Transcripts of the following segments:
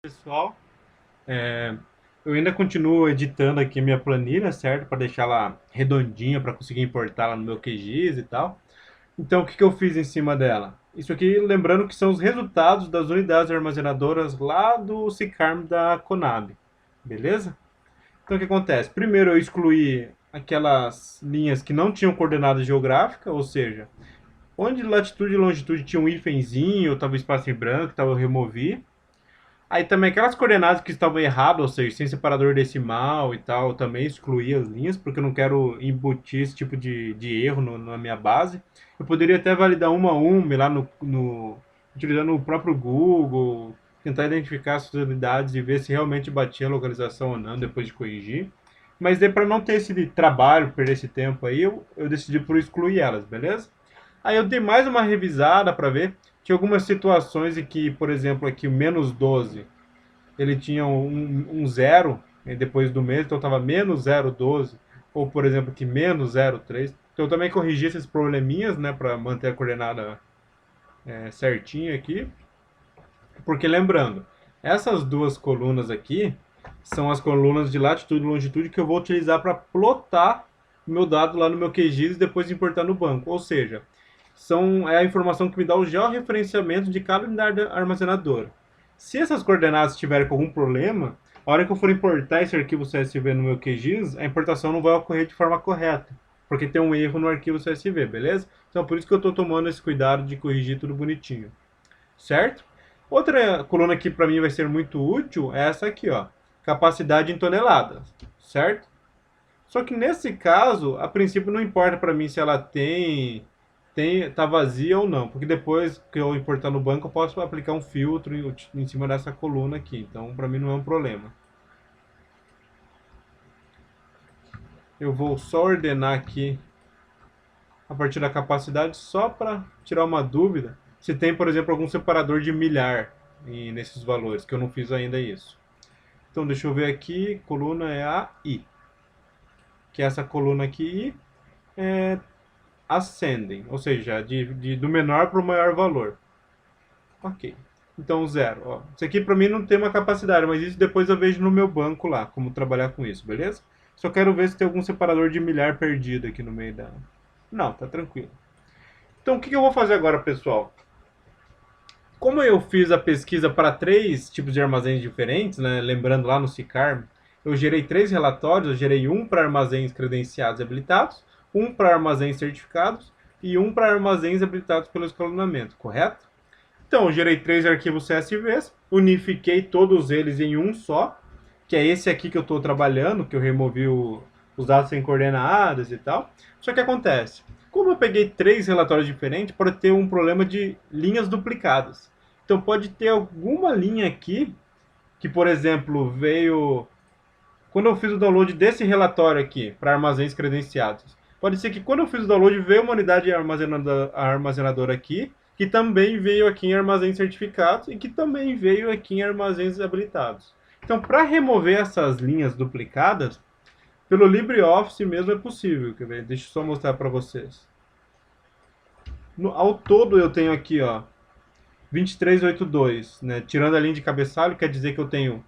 Pessoal, eu ainda continuo editando aqui minha planilha, certo? Para deixar ela redondinha para conseguir importar lá no meu QGIS e tal. Então, o que que eu fiz em cima dela? Isso aqui, lembrando que são os resultados das unidades armazenadoras lá do Sicarm da Conab, beleza? Então, o que acontece? Primeiro, eu excluí aquelas linhas que não tinham coordenada geográfica, ou seja, onde latitude e longitude tinha um hífenzinho, ou estava espaço em branco, tal, eu removi. Aí também aquelas coordenadas que estavam erradas, ou seja, sem separador decimal e tal, eu também excluí as linhas, porque eu não quero embutir esse tipo de erro na minha base. Eu poderia até validar uma a uma lá utilizando o próprio Google, tentar identificar as unidades e ver se realmente batia a localização ou não depois de corrigir. Mas daí para não ter esse trabalho, perder esse tempo aí, eu decidi por excluir elas, beleza? Aí eu dei mais uma revisada para ver. Tinha algumas situações em que, por exemplo, aqui o -12 ele tinha um zero depois do mês, então estava -0,12, ou por exemplo aqui -0,3. Então eu também corrigi esses probleminhas, né, para manter a coordenada certinha aqui. Porque lembrando, essas duas colunas aqui são as colunas de latitude e longitude que eu vou utilizar para plotar o meu dado lá no meu QGIS e depois importar no banco. Ou seja, é a informação que me dá o georreferenciamento de cada unidade armazenadora. Se essas coordenadas estiverem com algum problema, a hora que eu for importar esse arquivo CSV no meu QGIS, a importação não vai ocorrer de forma correta, porque tem um erro no arquivo CSV, beleza? Então por isso que eu estou tomando esse cuidado de corrigir tudo bonitinho, certo? Outra coluna que para mim vai ser muito útil é essa aqui, ó, capacidade em toneladas, certo? Só que nesse caso, a princípio não importa para mim se ela tá vazia ou não, porque depois que eu importar no banco eu posso aplicar um filtro em cima dessa coluna aqui, então para mim não é um problema. Eu vou só ordenar aqui a partir da capacidade só para tirar uma dúvida se tem, por exemplo, algum separador de milhar nesses valores, que eu não fiz ainda isso. Então deixa eu ver aqui, coluna é a I, que é essa coluna aqui, é ascending, ou seja, do menor para o maior valor. Ok. Então, zero. Ó. Isso aqui para mim não tem uma capacidade, mas isso depois eu vejo no meu banco lá, como trabalhar com isso, beleza? Só quero ver se tem algum separador de milhar perdido aqui no meio da... Não, tá tranquilo. Então, o que eu vou fazer agora, pessoal? Como eu fiz a pesquisa para três tipos de armazéns diferentes, né? Lembrando lá no Sicarm, eu gerei três relatórios. Eu gerei um para armazéns credenciados e habilitados, um para armazéns certificados e um para armazéns habilitados pelo escalonamento, correto? Então, eu gerei três arquivos CSVs, unifiquei todos eles em um só, que é esse aqui que eu estou trabalhando, que eu removi os dados sem coordenadas e tal. Só que acontece, como eu peguei três relatórios diferentes, pode ter um problema de linhas duplicadas. Então pode ter alguma linha aqui que, por exemplo, veio quando eu fiz o download desse relatório aqui para armazéns credenciados. Pode ser que quando eu fiz o download veio uma unidade armazenadora aqui, que também veio aqui em armazéns certificados e que também veio aqui em armazéns habilitados. Então, para remover essas linhas duplicadas, pelo LibreOffice mesmo é possível. Quer ver? Deixa eu só mostrar para vocês. Ao todo eu tenho aqui, ó, 2382, né? Tirando a linha de cabeçalho, quer dizer que eu tenho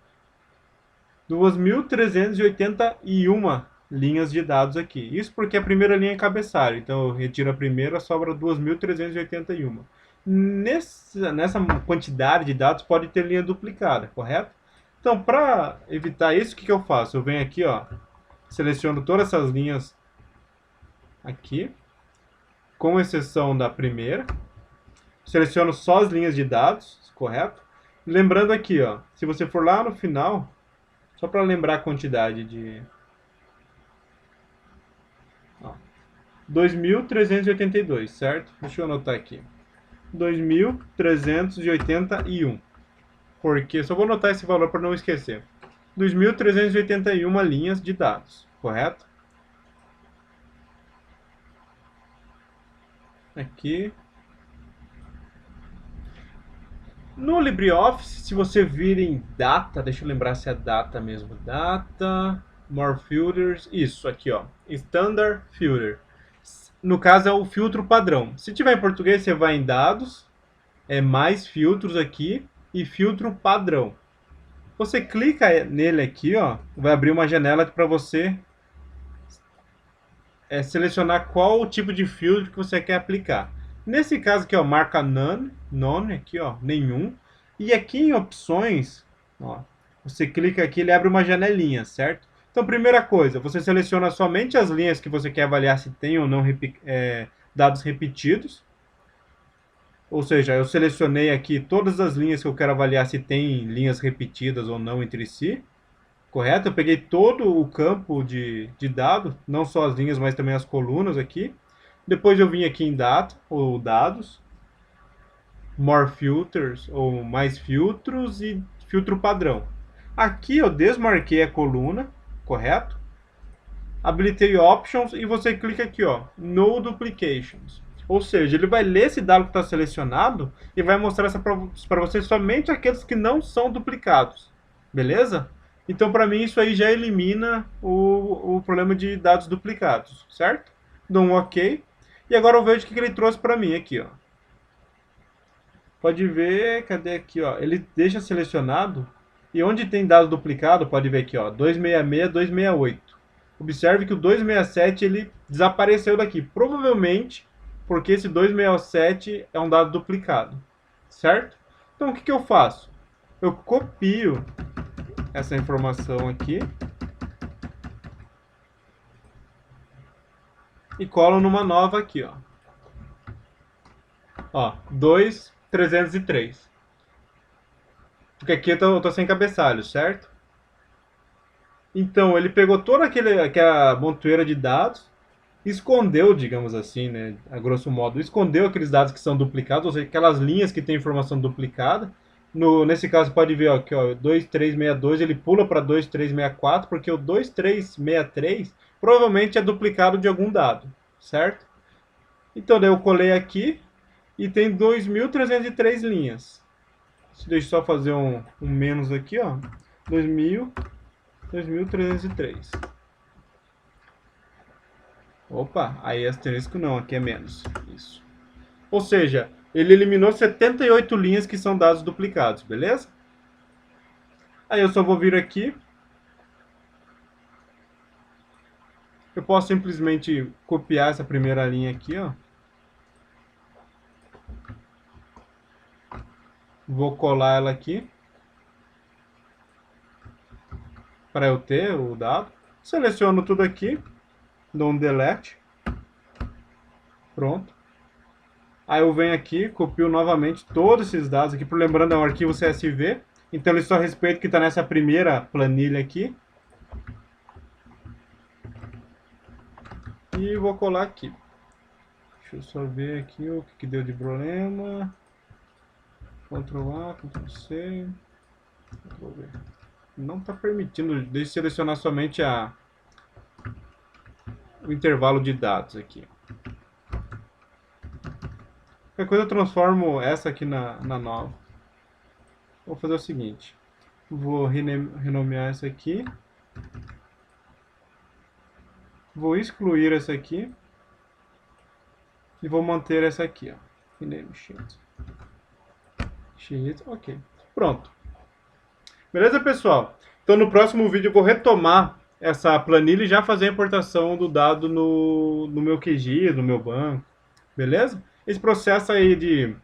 2.381 linhas de dados aqui. Isso porque a primeira linha é cabeçalho, então eu retiro a primeira, sobra 2.381. Nessa quantidade de dados pode ter linha duplicada, correto? Então, para evitar isso, o que eu faço? Eu venho aqui, ó, seleciono todas essas linhas aqui, com exceção da primeira. Seleciono só as linhas de dados, correto? Lembrando aqui, ó, se você for lá no final, só para lembrar a quantidade de... Ó, 2.382, certo? Deixa eu anotar aqui. 2.381. Porque só vou anotar esse valor para não esquecer. 2.381 linhas de dados, correto? Aqui. No LibreOffice, se você vir em data, deixa eu lembrar se é data mesmo. Data, more filters, isso aqui, ó. Standard filter. No caso é o filtro padrão. Se tiver em português, você vai em dados, mais filtros aqui e filtro padrão. Você clica nele aqui, ó, vai abrir uma janela para você selecionar qual o tipo de filtro que você quer aplicar. Nesse caso aqui, ó, marca none aqui, ó, nenhum. E aqui em opções, ó, você clica aqui, ele abre uma janelinha, certo? Então, primeira coisa, você seleciona somente as linhas que você quer avaliar se tem ou não dados repetidos. Ou seja, eu selecionei aqui todas as linhas que eu quero avaliar se tem linhas repetidas ou não entre si. Correto? Eu peguei todo o campo de dados, não só as linhas, mas também as colunas aqui. Depois eu vim aqui em data, ou dados, more filters, ou mais filtros e filtro padrão. Aqui eu desmarquei a coluna, correto? Habilitei options e você clica aqui, ó, no duplications. Ou seja, ele vai ler esse dado que está selecionado e vai mostrar para você somente aqueles que não são duplicados. Beleza? Então, para mim, isso aí já elimina o problema de dados duplicados, certo? Dou um OK. E agora eu vejo o que ele trouxe para mim aqui, ó. Pode ver, cadê aqui, ó? Ele deixa selecionado e onde tem dado duplicado, pode ver aqui, ó, 266, 268. Observe que o 267 ele desapareceu daqui, provavelmente porque esse 267 é um dado duplicado, certo? Então o que que eu faço? Eu copio essa informação aqui e colo numa nova aqui, ó. Ó, 2.303. Porque aqui eu tô sem cabeçalho, certo? Então, ele pegou toda aquela montoeira de dados, escondeu, digamos assim, né, a grosso modo, escondeu aqueles dados que são duplicados, ou seja, aquelas linhas que têm informação duplicada. Nesse caso, pode ver ó, aqui, ó, 2362, ele pula para 2364, porque o 2363 provavelmente é duplicado de algum dado, certo? Então, daí eu colei aqui e tem 2.303 linhas. Deixa eu só fazer um menos aqui, ó. 2.303. Opa, aí asterisco não, aqui é menos. Isso. Ou seja, ele eliminou 78 linhas que são dados duplicados, beleza? Aí eu só vou vir aqui. Eu posso simplesmente copiar essa primeira linha aqui, ó. Vou colar ela aqui. Para eu ter o dado. Seleciono tudo aqui. Dou um delete. Pronto. Aí eu venho aqui, copio novamente todos esses dados aqui. Lembrando, é um arquivo CSV. Então ele só respeita o que está nessa primeira planilha aqui. E vou colar aqui. Deixa eu só ver aqui o que deu de problema. Ctrl A, Ctrl C. Ctrl V. Não está permitindo. Deixa eu selecionar somente o intervalo de dados aqui. Qualquer coisa eu transformo essa aqui na nova. Vou fazer o seguinte. Vou renomear essa aqui. Vou excluir essa aqui. E vou manter essa aqui, ó. Rename sheet. Sheet, ok. Pronto. Beleza, pessoal? Então no próximo vídeo eu vou retomar essa planilha e já fazer a importação do dado no meu QGIS, no meu banco. Beleza? Esse processo aí de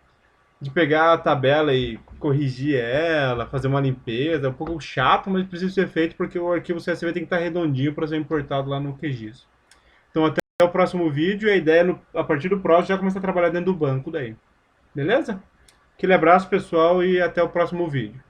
pegar a tabela e corrigir ela, fazer uma limpeza, é um pouco chato, mas precisa ser feito porque o arquivo CSV tem que estar redondinho para ser importado lá no QGIS. Então até o próximo vídeo, a ideia é, a partir do próximo, já começar a trabalhar dentro do banco daí. Beleza? Aquele abraço, pessoal, e até o próximo vídeo.